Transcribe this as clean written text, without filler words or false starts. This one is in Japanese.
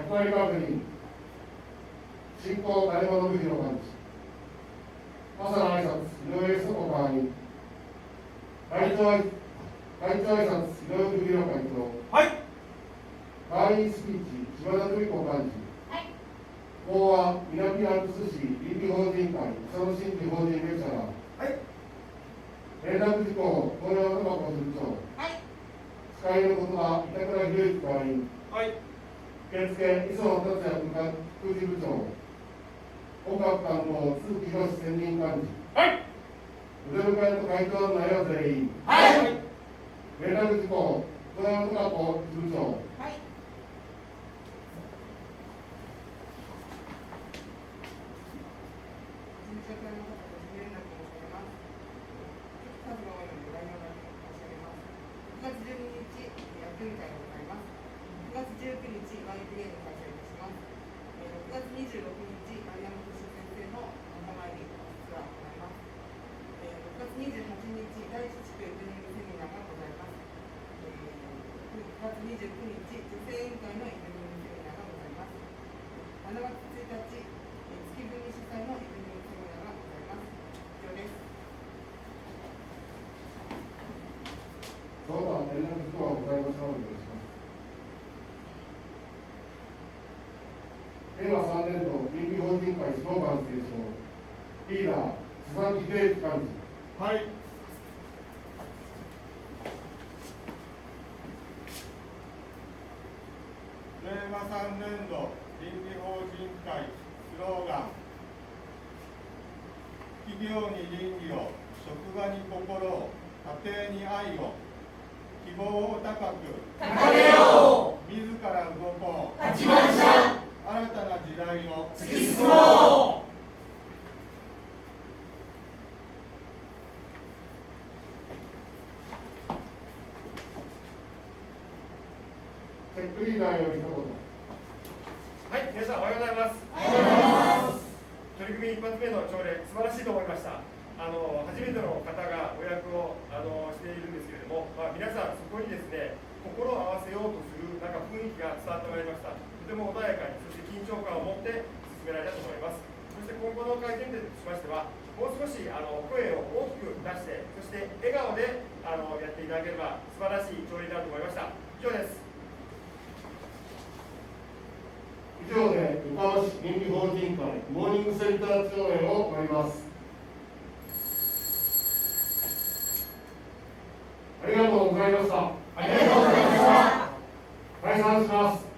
役割確認、進行誰も信弘幹事、朝の挨拶、井上そこ側に、会長挨拶、井上信弘会長、はい。会員スピーチ、島田久美子幹事、法は南アルプス市倫理法人会その心理法人レクチャー、はい。連絡事項、東山貴子事務長、使いの言葉、板倉博之会員、はい。受付、磯野達也副事部長、音楽担当、鈴木宏専任幹事、はい。腕迎えと会長の内容全員、はい。連絡事項、東山貴子事務長、その他連絡事項はございましたのでお願いします。令和3年度倫理法人会スローガン提唱、リーダー、佐々木秀之幹事。はい。令和3年度倫理法人会スローガン、企業に倫理を、職場に心を、家庭に愛を、希望を高く高めよう、自ら動こう、う。立ちました。新たな時代を突き進もう。チェックリーダーより一言。はい、皆さんおはようございます。おはようございます。取り組み一発目の朝礼、素晴らしいと思いました。初めての方がお役をしているんですけれども、皆さんそこにですね、心を合わせようとするなんか雰囲気が伝わってまいりました。とても穏やかに、そして緊張感を持って進められたと思います。そして今後の改善点としましては、もう少し声を大きく出して、そして笑顔でやっていただければ素晴らしい朝礼になると思いました。以上です。以上で横浜市倫理法人会モーニングセミナー朝礼を終わります。ありがとうございました。ありがとうございました。解散します。